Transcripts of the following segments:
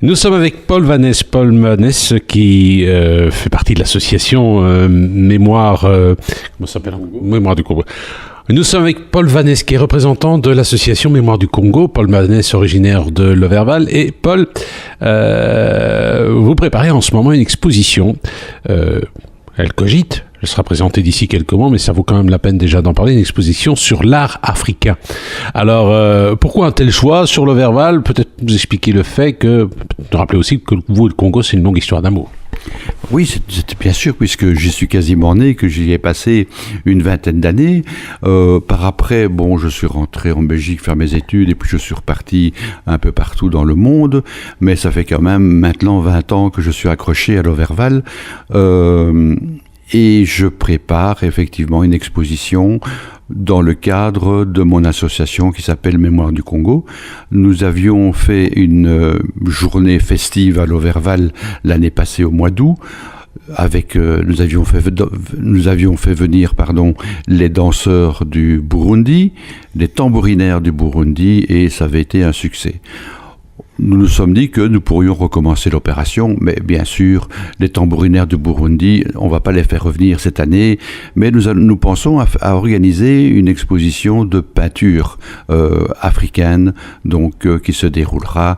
Nous sommes avec Paul Vanesse. Paul Vanesse qui fait partie de l'association Mémoire... comment ça s'appelle ? Mémoire du Congo. Nous sommes avec Paul Vanesse qui est représentant de l'association Mémoire du Congo. Paul Vanesse, originaire de Loverval. Et Paul, vous préparez en ce moment une exposition. Elle cogite. Elle sera présentée d'ici quelques mois, mais ça vaut quand même la peine déjà d'en parler, une exposition sur l'art africain. Alors, pourquoi un tel choix sur Loverval ? Peut-être nous expliquer le fait que, rappeler aussi que vous et le Congo, c'est une longue histoire d'amour. Oui, c'est bien sûr, puisque j'y suis quasiment né, que j'y ai passé une vingtaine d'années. Par après, je suis rentré en Belgique faire mes études, et puis je suis reparti un peu partout dans le monde, mais ça fait quand même maintenant 20 ans que je suis accroché à Loverval. Et je prépare effectivement une exposition dans le cadre de mon association qui s'appelle Mémoire du Congo. Nous avions fait une journée festive à Loverval l'année passée au mois d'août. Nous avions fait venir les danseurs du Burundi, les tambourinaires du Burundi, et ça avait été un succès. Nous nous sommes dit que nous pourrions recommencer l'opération, mais bien sûr, les tambourinaires du Burundi, on ne va pas les faire revenir cette année, mais nous pensons à organiser une exposition de peinture africaine, qui se déroulera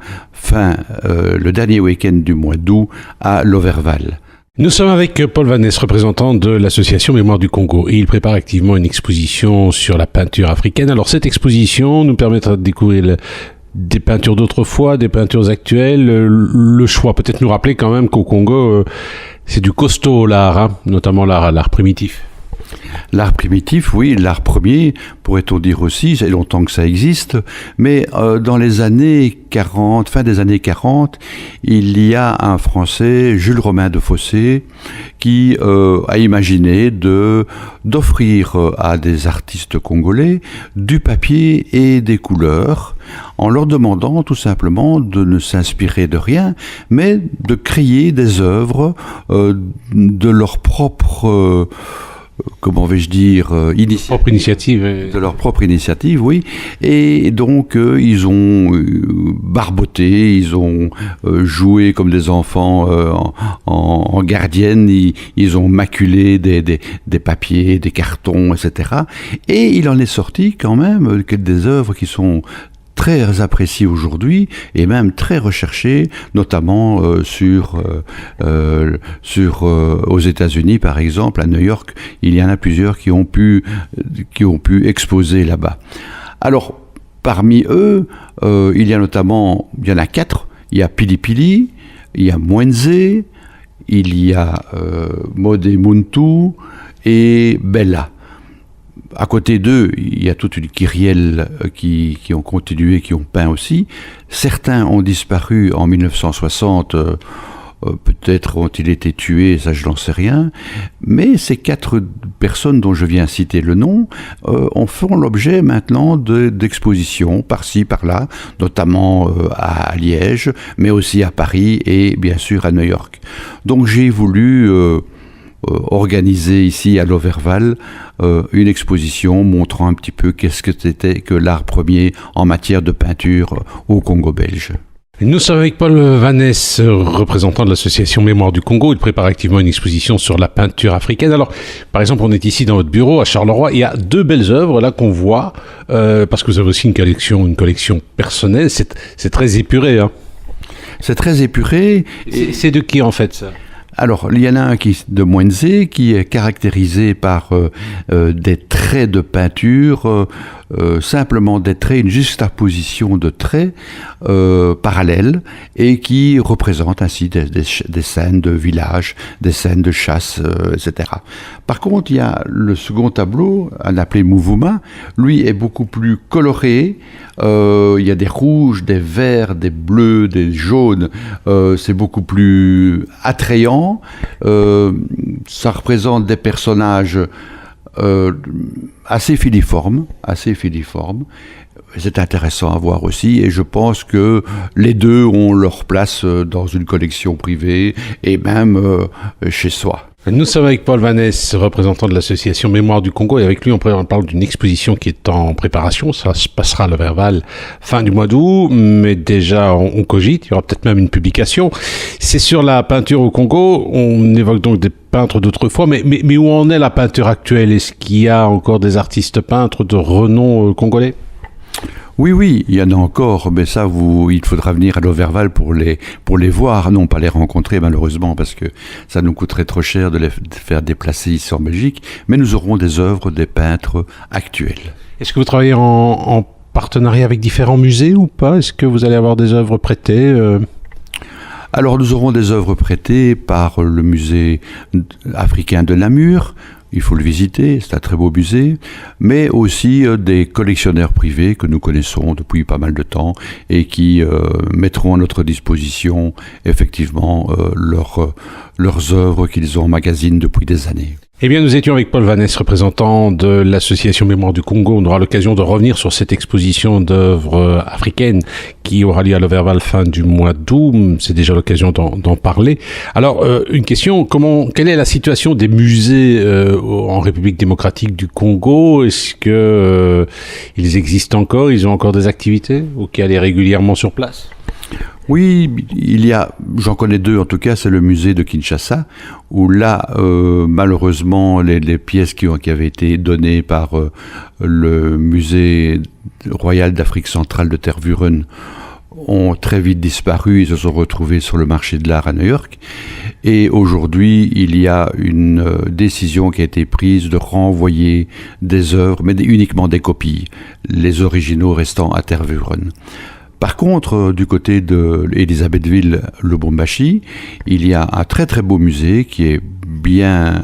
le dernier week-end du mois d'août à Loverval. Nous sommes avec Paul Vanesse, représentant de l'association Mémoire du Congo, et il prépare activement une exposition sur la peinture africaine. Alors cette exposition nous permettra de découvrir des peintures d'autrefois, des peintures actuelles, le choix. Peut-être nous rappeler quand même qu'au Congo, c'est du costaud l'art, notamment l'art primitif. L'art primitif, oui, l'art premier, pourrait-on dire aussi, c'est longtemps que ça existe, mais dans les années 40, fin des années 40, il y a un Français, Jules Romain de Fossé, qui a imaginé d'offrir à des artistes congolais du papier et des couleurs, en leur demandant tout simplement de ne s'inspirer de rien, mais de créer des œuvres de leur propre... De leur propre initiative, oui. Et donc, ils ont barboté, ils ont joué comme des enfants en gardienne, ils ont maculé des papiers, des cartons, etc. Et il en est sorti quand même des œuvres qui sont très apprécié aujourd'hui et même très recherché, notamment aux États-Unis par exemple, à New York, il y en a plusieurs qui ont pu exposer là-bas. Alors parmi eux, il y en a 4. Il y a Pili Pili, il y a Mwenze, il y a Mode Muntu et Bella. À côté d'eux, il y a toute une kyrielle qui ont continué, qui ont peint aussi. Certains ont disparu en 1960, peut-être ont-ils été tués, ça je n'en sais rien. Mais ces 4 personnes dont je viens citer le nom font l'objet maintenant d'expositions par-ci, par-là, notamment à Liège, mais aussi à Paris et bien sûr à New York. Donc j'ai voulu... organiser ici à Loverval une exposition montrant un petit peu qu'est-ce que c'était que l'art premier en matière de peinture au Congo belge. Nous sommes avec Paul Vanesse, représentant de l'association Mémoire du Congo. Il prépare activement une exposition sur la peinture africaine. Alors, par exemple, on est ici dans votre bureau à Charleroi. Il y a 2 belles œuvres là qu'on voit, parce que vous avez aussi une collection personnelle. C'est très épuré. C'est très épuré. C'est de qui en fait ça ? Alors, il y en a un de Mwenze qui est caractérisé par des traits de peinture, simplement des traits, une juxtaposition de traits parallèles et qui représentent ainsi des scènes de village, des scènes de chasse, etc. Par contre, il y a le second tableau, appelé Muvuma, lui est beaucoup plus coloré, il y a des rouges, des verts, des bleus, des jaunes, c'est beaucoup plus attrayant, ça représente des personnages assez filiformes. C'est intéressant à voir aussi et je pense que les 2 ont leur place dans une collection privée et même chez soi. Nous sommes avec Paul Vannès, représentant de l'association Mémoire du Congo, et avec lui on parle d'une exposition qui est en préparation. Ça se passera à Leverval fin du mois d'août, mais déjà on cogite, il y aura peut-être même une publication. C'est sur la peinture au Congo, on évoque donc des peintres d'autrefois, mais où en est la peinture actuelle? Est-ce qu'il y a encore des artistes peintres de renom congolais? Oui, il y en a encore, mais ça, il faudra venir à Leverval pour les voir, non pas les rencontrer malheureusement, parce que ça nous coûterait trop cher de les faire déplacer ici en Belgique, mais nous aurons des œuvres des peintres actuels. Est-ce que vous travaillez en partenariat avec différents musées ou pas? Est-ce que vous allez avoir des œuvres prêtées Alors nous aurons des œuvres prêtées par le musée africain de Namur. Il faut le visiter, c'est un très beau musée, mais aussi des collectionneurs privés que nous connaissons depuis pas mal de temps et qui mettront à notre disposition effectivement leurs œuvres qu'ils ont emmagasinent depuis des années. Eh bien, nous étions avec Paul Vannès, représentant de l'association Mémoire du Congo. On aura l'occasion de revenir sur cette exposition d'œuvres africaines qui aura lieu à Leverval fin du mois d'août. C'est déjà l'occasion d'en parler. Alors, une question, quelle est la situation des musées en République démocratique du Congo? Est-ce que ils existent encore? Ils ont encore des activités ou qui allaient régulièrement sur place? Oui, j'en connais deux en tout cas, c'est le musée de Kinshasa, où là, malheureusement, les pièces qui avaient été données par le musée royal d'Afrique centrale de Tervuren ont très vite disparu, ils se sont retrouvés sur le marché de l'art à New York. Et aujourd'hui, il y a une décision qui a été prise de renvoyer des œuvres, mais uniquement des copies, les originaux restant à Tervuren. Par contre, du côté de Elisabethville-Lubumbashi, il y a un très très beau musée qui est bien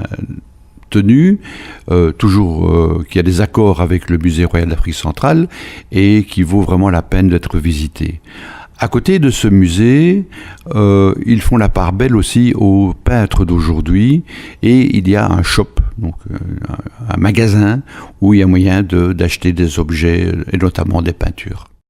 tenu, qui a des accords avec le musée royal d'Afrique centrale et qui vaut vraiment la peine d'être visité. À côté de ce musée, ils font la part belle aussi aux peintres d'aujourd'hui et il y a un shop, donc un magasin où il y a moyen d'acheter des objets et notamment des peintures.